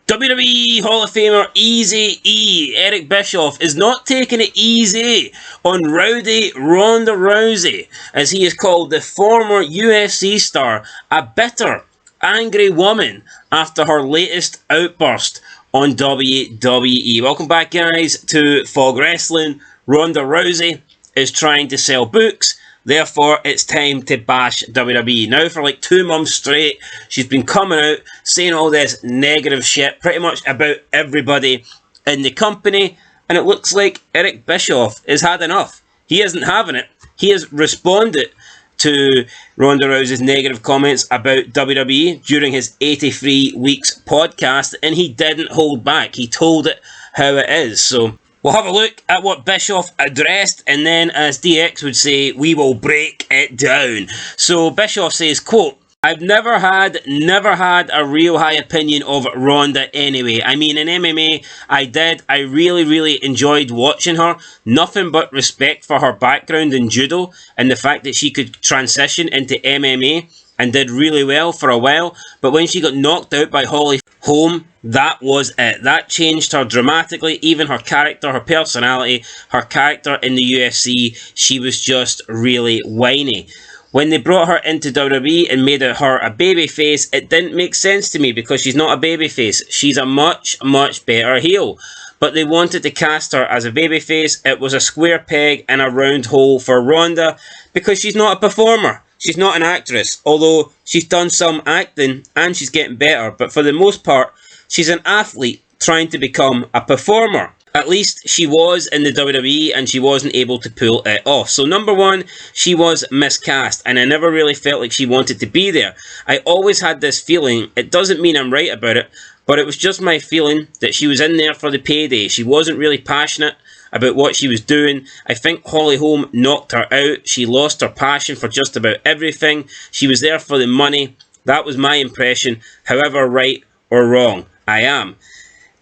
WWE Hall of Famer Easy E, Eric Bischoff, is not taking it easy on Rowdy Ronda Rousey, as he has called the former UFC star a bitter, angry woman after her latest outburst on WWE. Welcome back, guys, to Fog Wrestling. Ronda Rousey is trying to sell books. Therefore, it's time to bash WWE. Now, for like 2 months straight, she's been coming out saying all this negative shit pretty much about everybody in the company. And it looks like Eric Bischoff has had enough. He isn't having it. He has responded to Ronda Rousey's negative comments about WWE during his 83 Weeks podcast. And he didn't hold back. He told it how it is. So we'll have a look at what Bischoff addressed, and then, as DX would say, we will break it down. So Bischoff says, quote, "I've never had a real high opinion of Ronda anyway. I mean, in MMA, I really enjoyed watching her. Nothing but respect for her background in judo and the fact that she could transition into MMA and did really well for a while. But when she got knocked out by Holly Holm, that was it. That changed her dramatically. Even her character, her personality, her character in the UFC, she was just really whiny. When they brought her into WWE and made her a babyface, it didn't make sense to me because she's not a babyface. She's a much better heel. But they wanted to cast her as a babyface. It was a square peg in a round hole for Ronda because she's not a performer. She's not an actress, although she's done some acting and she's getting better. But for the most part, she's an athlete trying to become a performer. At least she was in the WWE and she wasn't able to pull it off. So number one, she was miscast and I never really felt like she wanted to be there. I always had this feeling, it doesn't mean I'm right about it, but it was just my feeling that she was in there for the payday. She wasn't really passionate about what she was doing. I think Holly Holm knocked her out. She lost her passion for just about everything. She was there for the money. That was my impression. However right or wrong I am.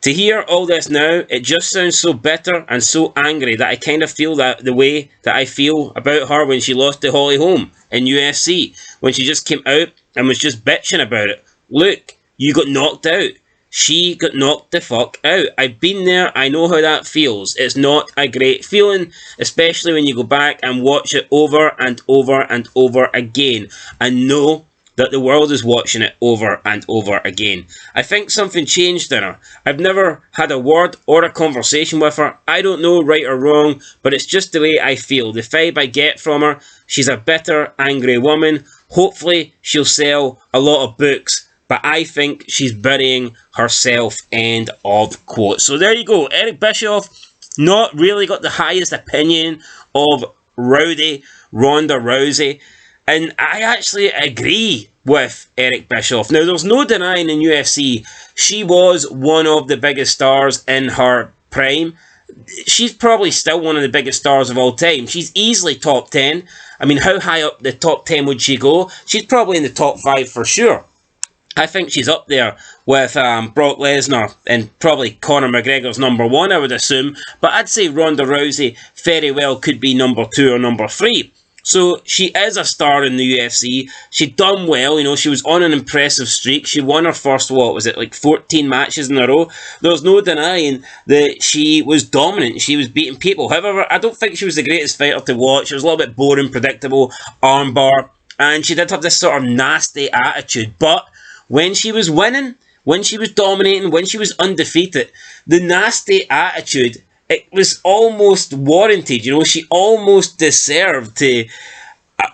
To hear all this now, it just sounds so bitter and so angry that I kind of feel that the way that I feel about her when she lost to Holly Holm in UFC, when she just came out and was just bitching about it. Look, you got knocked out. She got knocked the fuck out. I've been there. I know how that feels. It's not a great feeling, especially when you go back and watch it over and over and over again and know that the world is watching it over and over again. I think something changed in her. I've never had a word or a conversation with her. I don't know right or wrong, but it's just the way I feel. The vibe I get from her, she's a bitter, angry woman. Hopefully she'll sell a lot of books, but I think she's burying herself, end of quote. So there you go. Eric Bischoff not really got the highest opinion of Ronda Rousey. And I actually agree with Eric Bischoff. Now, there's no denying in UFC, she was one of the biggest stars in her prime. She's probably still one of the biggest stars of all time. She's easily top 10. I mean, how high up the top 10 would she go? She's probably in the top 5 for sure. I think she's up there with Brock Lesnar and probably Conor McGregor's number 1, I would assume. But I'd say Ronda Rousey very well could be number 2 or number 3. So she is a star in the UFC. She done well, you know, she was on an impressive streak. She won her first, what was it, like 14 matches in a row. There's no denying that she was dominant. She was beating people. However, I don't think she was the greatest fighter to watch. She was a little bit boring, predictable, armbar. And she did have this sort of nasty attitude. But when she was winning, when she was dominating, when she was undefeated, the nasty attitude, it was almost warranted. You know, she almost deserved to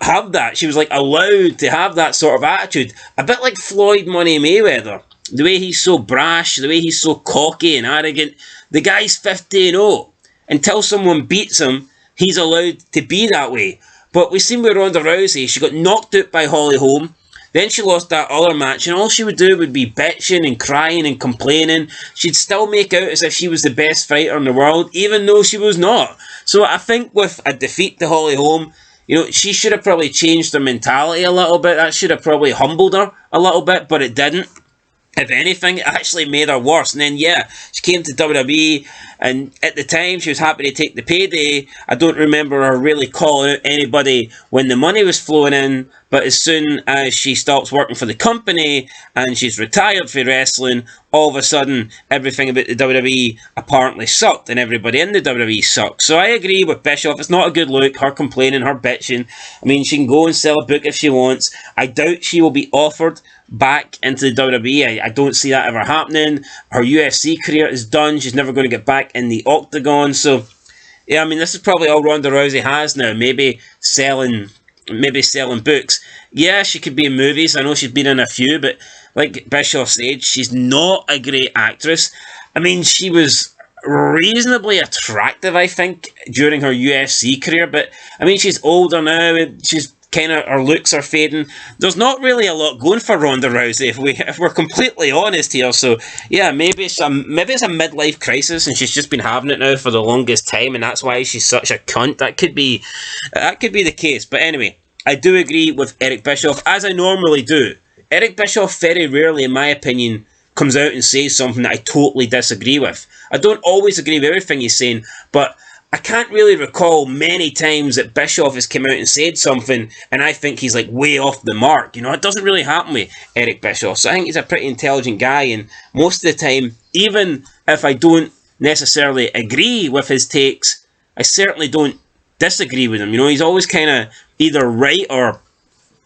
have that. She was like allowed to have that sort of attitude. A bit like Floyd Money Mayweather. The way he's so brash, the way he's so cocky and arrogant. The guy's 50-0. Until someone beats him, he's allowed to be that way. But we've seen with Ronda Rousey, she got knocked out by Holly Holm. Then she lost that other match, and all she would do would be bitching and crying and complaining. She'd still make out as if she was the best fighter in the world, even though she was not. So I think with a defeat to Holly Holm, you know, she should have probably changed her mentality a little bit. That should have probably humbled her a little bit, but it didn't. If anything, it actually made her worse. And then, yeah, she came to WWE And at the time, she was happy to take the payday. I don't remember her really calling out anybody when the money was flowing in. But as soon as she stops working for the company and she's retired for wrestling, all of a sudden, everything about the WWE apparently sucked, and everybody in the WWE sucked. So I agree with Bischoff. It's not a good look, her complaining, her bitching. I mean, she can go and sell a book if she wants. I doubt she will be offered back into the WWE. I don't see that ever happening. Her UFC career is done. She's never going to get back in the octagon. So, yeah, I mean, this is probably all Ronda Rousey has now. Maybe selling books. Yeah, she could be in movies. I know she's been in a few, but like Bischoff said, she's not a great actress. I mean, she was reasonably attractive, I think, during her UFC career, but I mean, she's older now, and she's kind of, her looks are fading. There's not really a lot going for Ronda Rousey, if we're completely honest here. So yeah, maybe it's a midlife crisis, and she's just been having it now for the longest time, and that's why she's such a cunt. That could be the case. But anyway, I do agree with Eric Bischoff, as I normally do. Eric Bischoff very rarely, in my opinion, comes out and says something that I totally disagree with. I don't always agree with everything he's saying, but I can't really recall many times that Bischoff has come out and said something and I think he's like way off the mark. You know, it doesn't really happen with Eric Bischoff. So I think he's a pretty intelligent guy, and most of the time, even if I don't necessarily agree with his takes, I certainly don't disagree with him. You know, he's always kind of either right or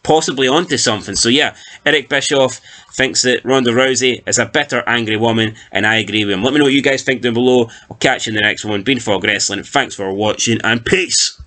possibly onto something. So yeah, Eric Bischoff thinks that Ronda Rousey is a bitter, angry woman, and I agree with him. Let me know what you guys think down below. I'll catch you in the next one. Been Fog Wrestling. Thanks for watching, and peace!